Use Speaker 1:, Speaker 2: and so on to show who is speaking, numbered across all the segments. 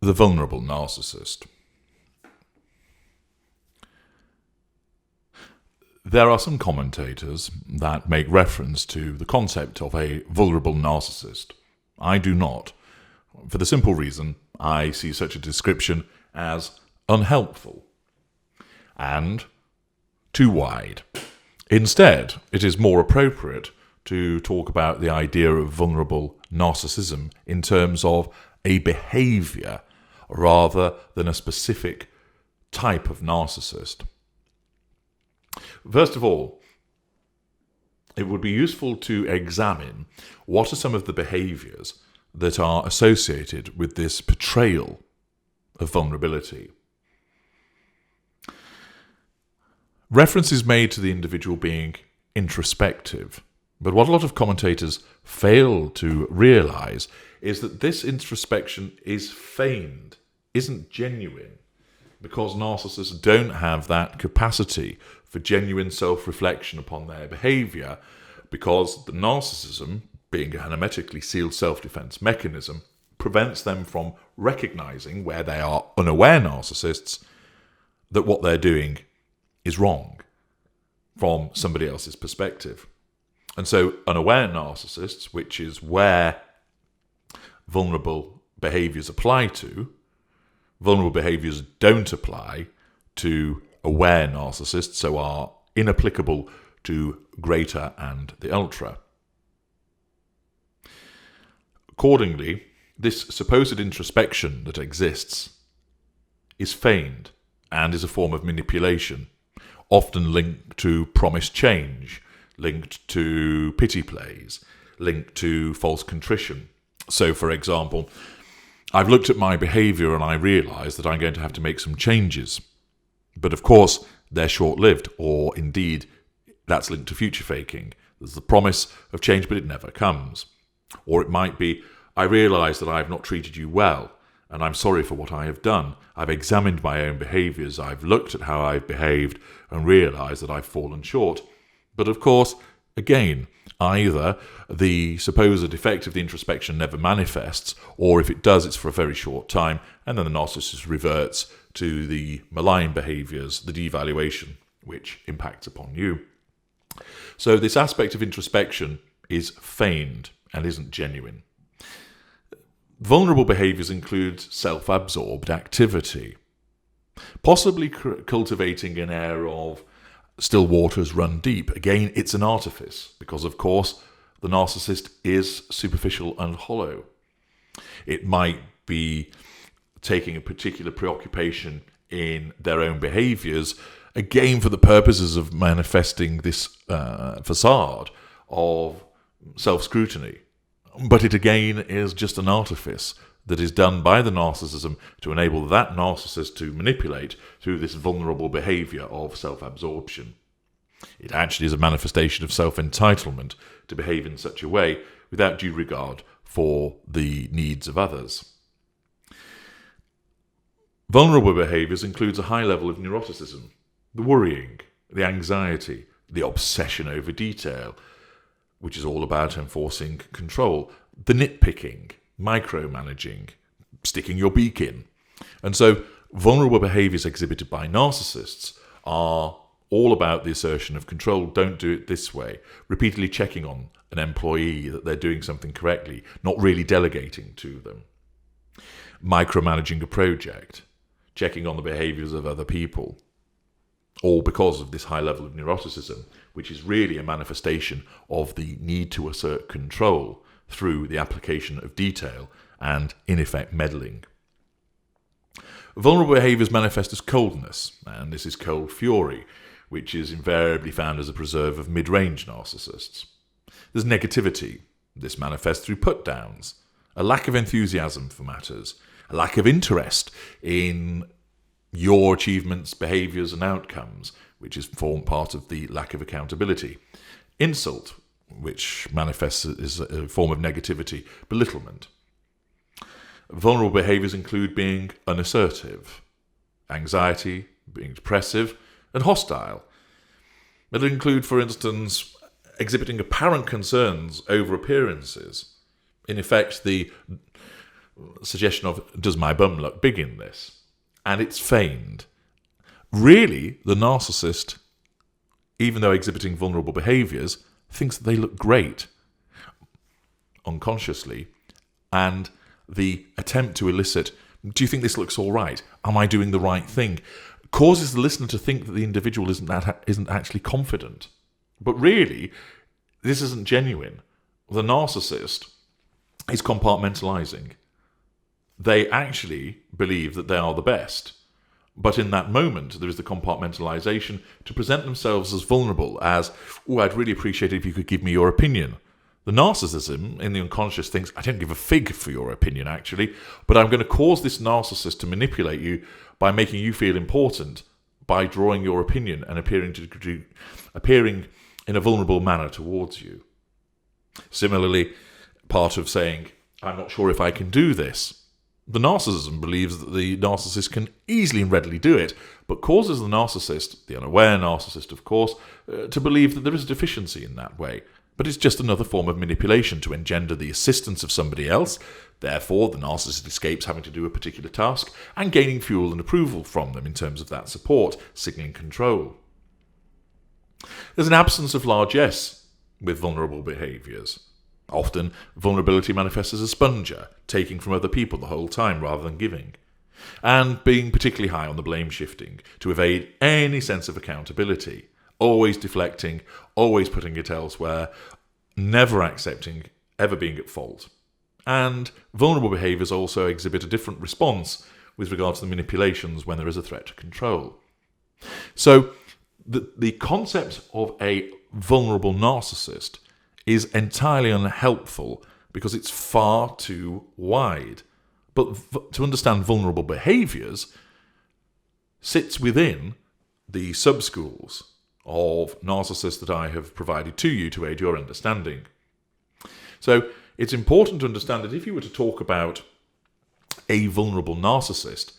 Speaker 1: The vulnerable narcissist. There are some commentators that make reference to the concept of a vulnerable narcissist. I do not, for the simple reason I see such a description as unhelpful and too wide. Instead, it is more appropriate to talk about the idea of vulnerable narcissism in terms of a behaviour rather than a specific type of narcissist. First of all, it would be useful to examine what are some of the behaviours that are associated with this portrayal of vulnerability. Reference is made to the individual being introspective, but what a lot of commentators fail to realise is that this introspection is feigned, isn't genuine, because narcissists don't have that capacity for genuine self-reflection upon their behaviour, because the narcissism, being a hermetically sealed self-defence mechanism, prevents them from recognising, where they are unaware narcissists, that what they're doing is wrong from somebody else's perspective. And so unaware narcissists, which is where vulnerable behaviours apply to, vulnerable behaviours don't apply to aware narcissists, so are inapplicable to greater and the ultra. Accordingly, this supposed introspection that exists is feigned and is a form of manipulation, often linked to promised change, linked to pity plays, linked to false contrition. So, for example, I've looked at my behaviour and I realise that I'm going to have to make some changes. But of course, they're short-lived, or indeed, that's linked to future faking. There's the promise of change, but it never comes. Or it might be, I realise that I have not treated you well, and I'm sorry for what I have done. I've examined my own behaviours, I've looked at how I've behaved, and realised that I've fallen short. But of course, again, either the supposed effect of the introspection never manifests, or if it does, it's for a very short time, and then the narcissist reverts to the malign behaviours, the devaluation, which impacts upon you. So this aspect of introspection is feigned and isn't genuine. Vulnerable behaviours include self-absorbed activity, possibly cultivating an air of still waters run deep. Again, it's an artifice, because of course the narcissist is superficial and hollow. It might be taking a particular preoccupation in their own behaviours, again for the purposes of manifesting this facade of self-scrutiny. But it again is just an artifice that is done by the narcissism to enable that narcissist to manipulate through this vulnerable behaviour of self-absorption. It actually is a manifestation of self-entitlement to behave in such a way without due regard for the needs of others. Vulnerable behaviours includes a high level of neuroticism, the worrying, the anxiety, the obsession over detail, which is all about enforcing control, the nitpicking, micromanaging, sticking your beak in. And so vulnerable behaviours exhibited by narcissists are all about the assertion of control. Don't do it this way. Repeatedly checking on an employee that they're doing something correctly, not really delegating to them. Micromanaging a project, checking on the behaviours of other people, all because of this high level of neuroticism, which is really a manifestation of the need to assert control through the application of detail and, in effect, meddling. Vulnerable behaviours manifest as coldness, and this is cold fury, which is invariably found as a preserve of mid-range narcissists. There's negativity. This manifests through put-downs, a lack of enthusiasm for matters, a lack of interest in your achievements, behaviours and outcomes, which is part of the lack of accountability. Insult, which manifests as a form of negativity, belittlement. Vulnerable behaviours include being unassertive, anxiety, being depressive, and hostile. It'll include, for instance, exhibiting apparent concerns over appearances. In effect, the suggestion of, does my bum look big in this? And it's feigned. Really, the narcissist, even though exhibiting vulnerable behaviours, thinks that they look great unconsciously. And the attempt to elicit, do you think this looks all right? Am I doing the right thing? Causes the listener to think that the individual isn't actually confident. But really, this isn't genuine. The narcissist is compartmentalizing. They actually believe that they are the best. But in that moment, there is the compartmentalization to present themselves as vulnerable, as, oh, I'd really appreciate it if you could give me your opinion. The narcissism in the unconscious thinks, I don't give a fig for your opinion, actually, but I'm going to cause this narcissist to manipulate you by making you feel important, by drawing your opinion and appearing in a vulnerable manner towards you. Similarly, part of saying, I'm not sure if I can do this. The narcissism believes that the narcissist can easily and readily do it, but causes the narcissist, the unaware narcissist of course, to believe that there is a deficiency in that way. But it's just another form of manipulation to engender the assistance of somebody else. Therefore, the narcissist escapes having to do a particular task and gaining fuel and approval from them in terms of that support, signalling control. There's an absence of largesse with vulnerable behaviours. Often, vulnerability manifests as a sponger, taking from other people the whole time rather than giving, and being particularly high on the blame shifting to evade any sense of accountability, always deflecting, always putting it elsewhere, never accepting ever being at fault. And vulnerable behaviours also exhibit a different response with regard to the manipulations when there is a threat to control. So, the concept of a vulnerable narcissist is entirely unhelpful because it's far too wide. But to understand vulnerable behaviours sits within the sub-schools of narcissists that I have provided to you to aid your understanding. So it's important to understand that if you were to talk about a vulnerable narcissist,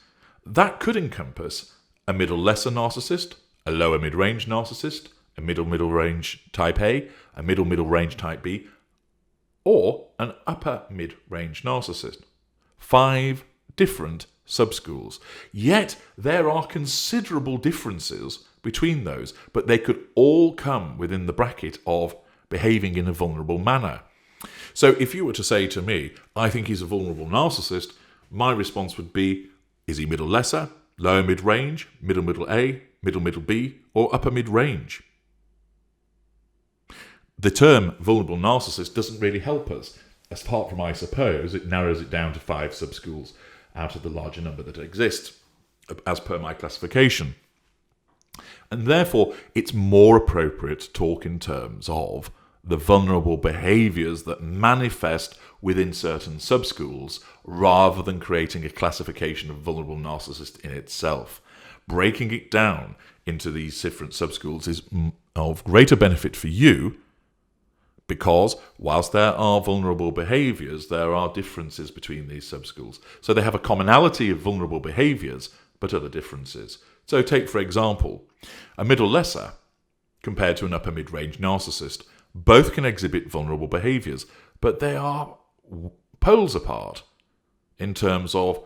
Speaker 1: that could encompass a middle-lesser narcissist, a lower mid-range narcissist, a middle range type A, a middle range type B, or an upper mid-range narcissist. 5 different sub-schools. Yet there are considerable differences between those, but they could all come within the bracket of behaving in a vulnerable manner. So if you were to say to me, I think he's a vulnerable narcissist, my response would be, is he middle lesser, lower mid-range, middle A, middle B, or upper mid-range? The term vulnerable narcissist doesn't really help us, apart from, I suppose, it narrows it down to 5 sub-schools out of the larger number that exist, as per my classification. And therefore, it's more appropriate to talk in terms of the vulnerable behaviours that manifest within certain sub-schools, rather than creating a classification of vulnerable narcissist in itself. Breaking it down into these different sub-schools is of greater benefit for you, because whilst there are vulnerable behaviours, there are differences between these sub-schools. So they have a commonality of vulnerable behaviours, but other differences. So take, for example, a middle lesser compared to an upper mid-range narcissist. Both can exhibit vulnerable behaviours, but they are poles apart in terms of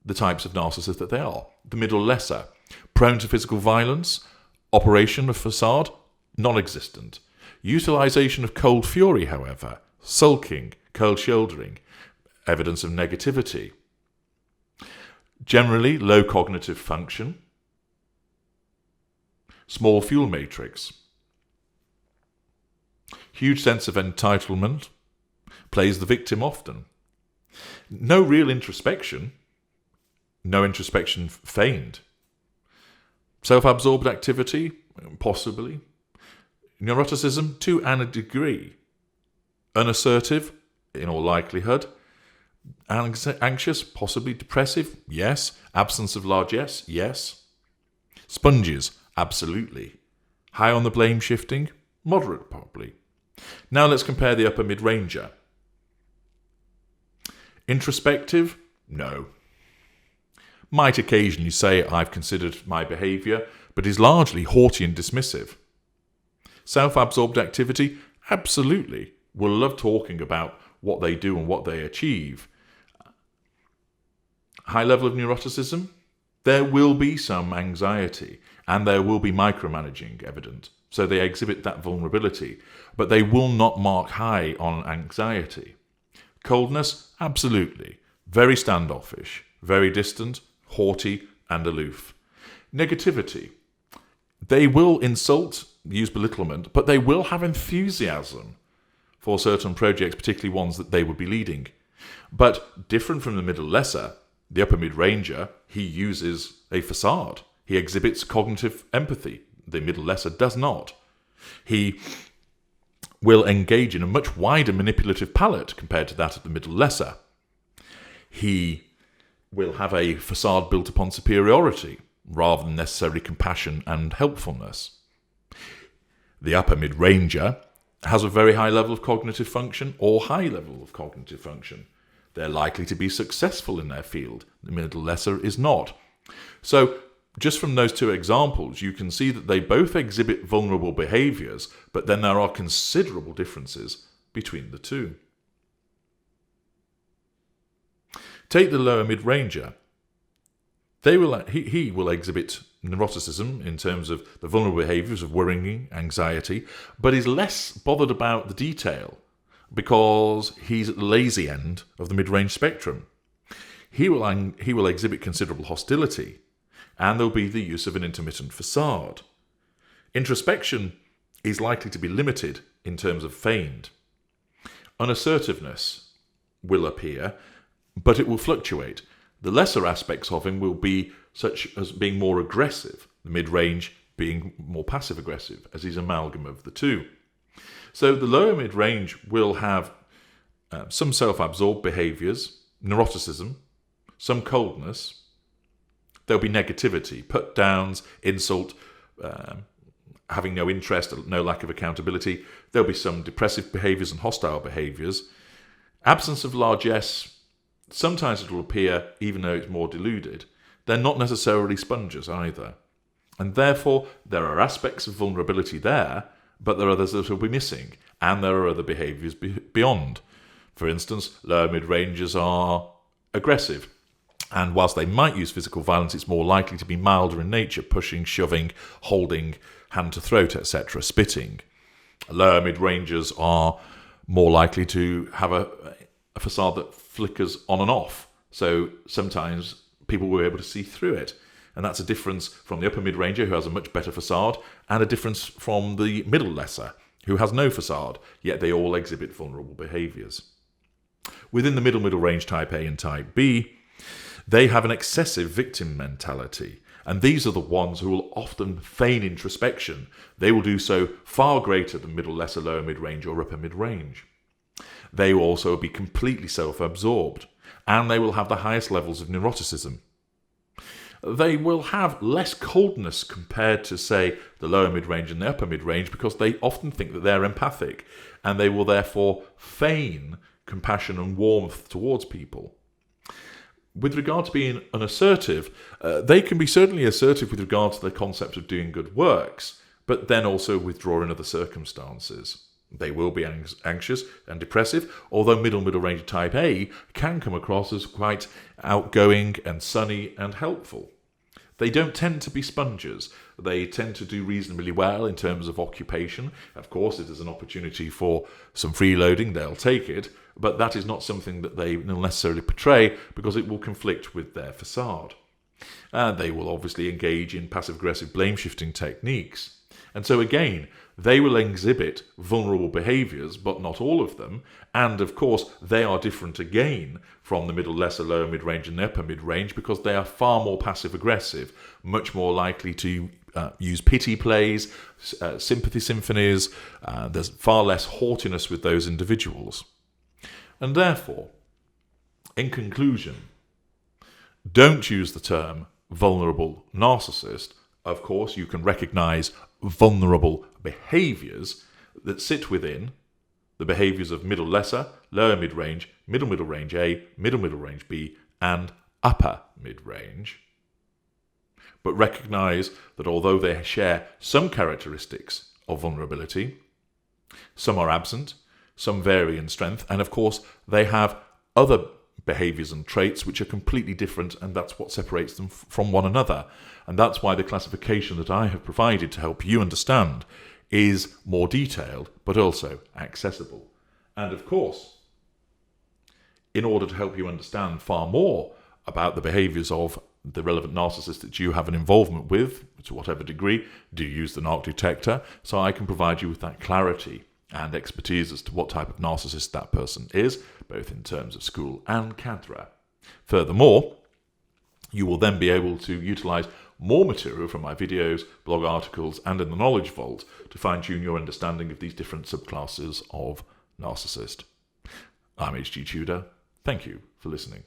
Speaker 1: the types of narcissist that they are. The middle lesser, prone to physical violence, operation of facade, non-existent. Utilisation of cold fury, however, sulking, cold shouldering, evidence of negativity. Generally, low cognitive function. Small fuel matrix. Huge sense of entitlement. Plays the victim often. No real introspection. No introspection feigned. Self-absorbed activity, possibly. Neuroticism to a degree. Unassertive, in all likelihood. Anxious, possibly depressive, yes. Absence of largesse, yes. Sponges, absolutely. High on the blame shifting, moderate probably. Now let's compare the upper mid-ranger. Introspective, no. Might occasionally say I've considered my behaviour, but is largely haughty and dismissive. Self-absorbed activity, absolutely. Will love talking about what they do and what they achieve. high level of neuroticism, there will be some anxiety and there will be micromanaging evident. So they exhibit that vulnerability, but they will not mark high on anxiety. Coldness, absolutely. Very standoffish, very distant, haughty and aloof. Negativity. They will insult, use belittlement, but they will have enthusiasm for certain projects, particularly ones that they would be leading. But different from the middle lesser, the upper mid-ranger, he uses a facade. He exhibits cognitive empathy. The middle lesser does not. He will engage in a much wider manipulative palette compared to that of the middle lesser. He will have a facade built upon superiority rather than necessarily compassion and helpfulness. The upper mid-ranger has a very high level of cognitive function or high level of cognitive function. They're likely to be successful in their field. The middle lesser is not. So, just from those two examples, you can see that they both exhibit vulnerable behaviours, but then there are considerable differences between the two. Take the lower mid-ranger. He will exhibit neuroticism in terms of the vulnerable behaviours of worrying, anxiety, but is less bothered about the detail because he's at the lazy end of the mid-range spectrum. He will exhibit considerable hostility, and there'll be the use of an intermittent facade. Introspection is likely to be limited in terms of feigned. Unassertiveness will appear, but it will fluctuate. The lesser aspects of him will be such as being more aggressive, the mid-range being more passive-aggressive, as he's an amalgam of the two. So the lower mid-range will have some self-absorbed behaviours, neuroticism, some coldness. There'll be negativity, put-downs, insult, having no interest, no lack of accountability. There'll be some depressive behaviours and hostile behaviours. Absence of largesse, sometimes it will appear, even though it's more deluded. They're not necessarily sponges either. And therefore, there are aspects of vulnerability there, but there are others that will be missing, and there are other behaviours beyond. For instance, lower mid-rangers are aggressive, and whilst they might use physical violence, it's more likely to be milder in nature, pushing, shoving, holding, hand to throat, etc., spitting. Lower mid-rangers are more likely to have a facade that flickers on and off, so sometimes people will be able to see through it. And that's a difference from the upper mid-ranger, who has a much better facade, and a difference from the middle lesser, who has no facade, yet they all exhibit vulnerable behaviours. Within the middle range type A and type B, they have an excessive victim mentality, and these are the ones who will often feign introspection. They will do so far greater than middle lesser, lower mid-range, or upper mid-range. They will also be completely self-absorbed, and they will have the highest levels of neuroticism. They will have less coldness compared to, say, the lower mid-range and the upper mid-range, because they often think that they're empathic, and they will therefore feign compassion and warmth towards people. With regard to being unassertive, they can be certainly assertive with regard to the concept of doing good works, but then also withdraw in other circumstances. They will be anxious and depressive, although middle range type A can come across as quite outgoing and sunny and helpful. They don't tend to be sponges. They tend to do reasonably well in terms of occupation. Of course, if there's an opportunity for some freeloading, they'll take it, but that is not something that they will necessarily portray because it will conflict with their facade. And they will obviously engage in passive-aggressive blame-shifting techniques. And so again, they will exhibit vulnerable behaviours, but not all of them. And of course, they are different again from the middle, lesser, lower mid-range and the upper mid-range, because they are far more passive-aggressive, much more likely to use pity plays, sympathy symphonies. There's far less haughtiness with those individuals. And therefore, in conclusion, don't use the term vulnerable narcissist. Of course, you can recognise vulnerable behaviours that sit within the behaviours of middle lesser, lower mid-range, middle range A, middle range B, and upper mid-range. But recognise that although they share some characteristics of vulnerability, some are absent, some vary in strength, and of course they have other behaviours and traits which are completely different, and that's what separates them from one another. And that's why the classification that I have provided to help you understand is more detailed, but also accessible. And of course, in order to help you understand far more about the behaviours of the relevant narcissist that you have an involvement with, to whatever degree, do use the narc detector, so I can provide you with that clarity and expertise as to what type of narcissist that person is, both in terms of school and cadre. Furthermore, you will then be able to utilise more material from my videos, blog articles, and in the Knowledge Vault to fine-tune your understanding of these different subclasses of narcissist. I'm H.G. Tudor. Thank you for listening.